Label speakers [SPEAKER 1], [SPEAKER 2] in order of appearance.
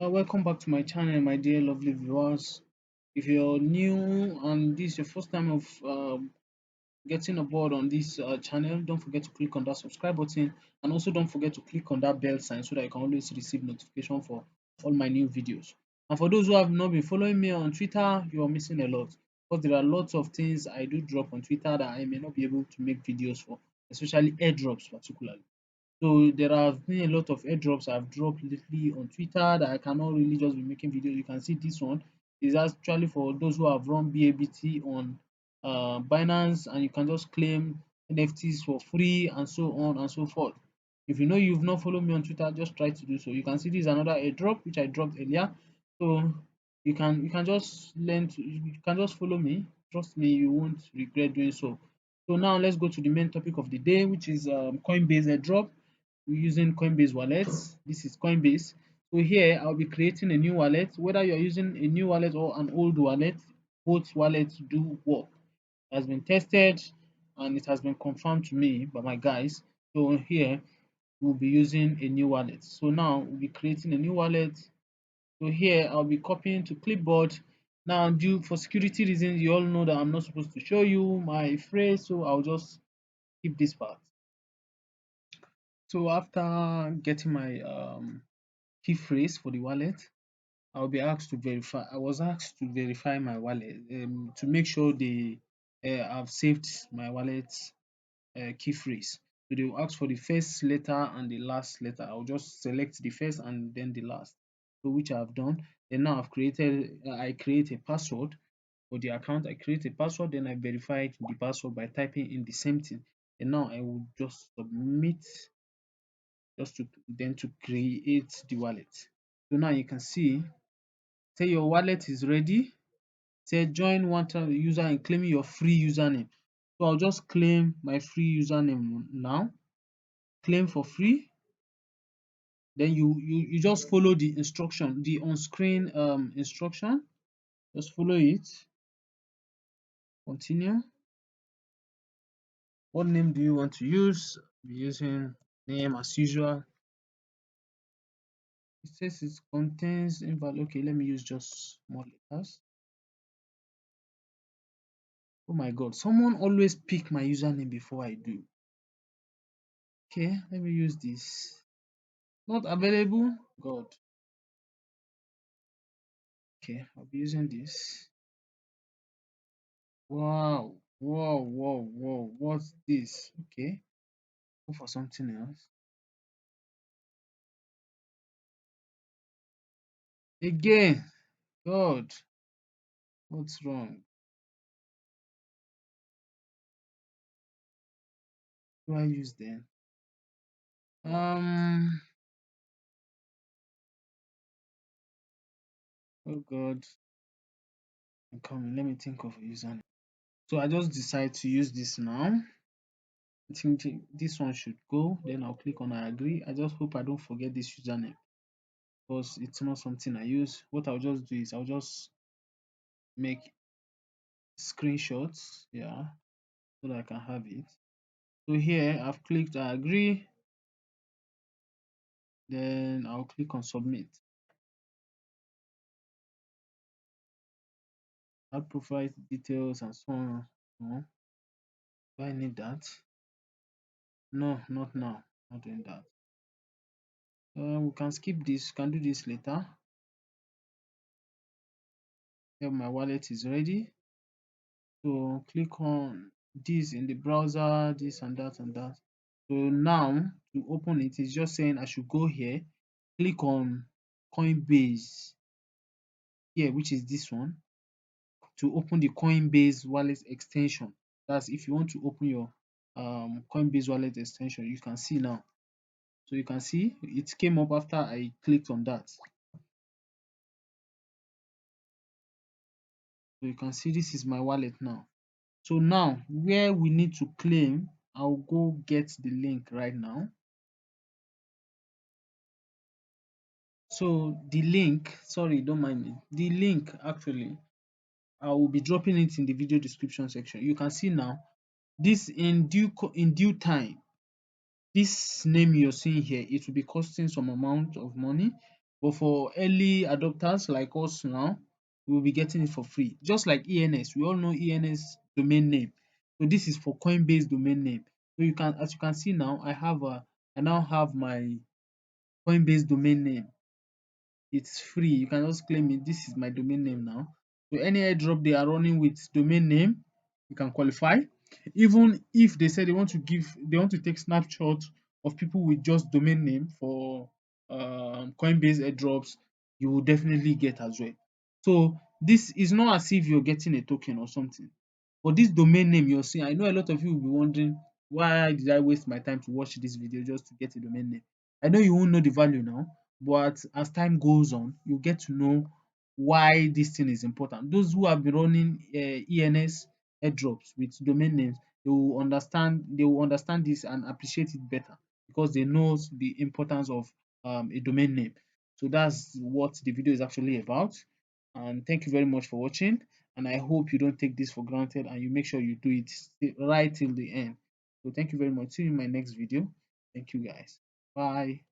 [SPEAKER 1] Welcome back to my channel, my dear lovely viewers. If you're new and this is your first time of getting aboard on this channel, don't forget to click on that subscribe button and also don't forget to click on that bell sign so that you can always receive notification for all my new videos. And for those who have not been following me on Twitter, you are missing a lot because there are lots of things I do drop on Twitter that I may not be able to make videos for, especially airdrops particularly. So there have been a lot of airdrops I've dropped lately on Twitter that I cannot really just be making videos. You can see this one is actually for those who have run BABT on Binance, and you can just claim NFTs for free and so on and so forth. If you know you've not followed me on Twitter, just try to do so. You can see this is another airdrop which I dropped earlier. So you can just learn to you can just follow me. Trust me, you won't regret doing so. So now let's go to the main topic of the day, which is Coinbase airdrop. We're using Coinbase Wallet. This is Coinbase. So here I'll be creating a new wallet. Whether you're using a new wallet or an old wallet, both wallets do work. It has been tested and it has been confirmed to me by my guys. So here we'll be using a new wallet. So now we'll be creating a new wallet. So here I'll be copying to clipboard. Now, due for security reasons, you all know that I'm not supposed to show you my phrase, so I'll just keep this part. So after getting my key phrase for the wallet, I'll be asked to verify. I was asked to verify my wallet to make sure they have saved my wallet's key phrase. So they will ask for the first letter and the last letter. I'll just select the first and then the last. So which I have done. Then now I create a password for the account. I create a password, then I verified the password by typing in the same thing. And now I will just submit just to then to create the wallet. So now you can see, say your wallet is ready, say join one time user and claim your free username. So I'll just claim my free username now, claim for free. Then you just follow the instruction, the on-screen instruction. Just follow it, continue. What name do you want to use? Be using name as usual. It says it contains invalid. Okay, let me use just small letters. Oh my god, someone always pick my username before I do. Okay, let me use this. Not available. God. Okay, I'll be using this. Wow. Whoa, whoa, whoa. What's this? Okay. Go for something else. Again. God. What's wrong? What do I use then? Um oh god. I'm coming. Let me think of a username. So I just decide to use this now. I think this one should go. Then I'll click on I agree. I just hope I don't forget this username because it's not something I use. What I'll just do is I'll just make screenshots, yeah, so that I can have it. So here I've clicked I agree, then I'll click on submit. Add profile details and so on. No, do I need that? No, not now. Not doing that. We can skip this. Can do this later. Here my wallet is ready. So click on this in the browser, this and that and that. So now to open it, it's just saying I should go here, click on Coinbase here, which is this one, to open the Coinbase wallet extension. That's if you want to open your Coinbase wallet extension, you can see now. So you can see it came up after I clicked on that. So you can see this is my wallet now. So now where we need to claim, I'll go get the link right now. So the link, sorry, don't mind me. The link actually, I will be dropping it in the video description section. You can see now this in due time. This name you're seeing here, it will be costing some amount of money. But for early adopters like us now, we will be getting it for free. Just like ENS, we all know ENS domain name. So this is for Coinbase domain name. So you can, as you can see now, I now have my Coinbase domain name. It's free. You can just claim it. This is my domain name now. So any airdrop they are running with domain name, you can qualify. Even if they say they want to take snapshot of people with just domain name for Coinbase airdrops, you will definitely get as well. So this is not as if you're getting a token or something. But this domain name you're seeing, I know a lot of you will be wondering, why did I waste my time to watch this video just to get a domain name? I know you won't know the value now, but as time goes on, you get to know why this thing is important. Those who have been running ENS airdrops with domain names, they will understand this and appreciate it better because they know the importance of a domain name. So that's what the video is actually about. And thank you very much for watching. And I hope you don't take this for granted and you make sure you do it right till the end. So thank you very much. See you in my next video. Thank you guys. Bye.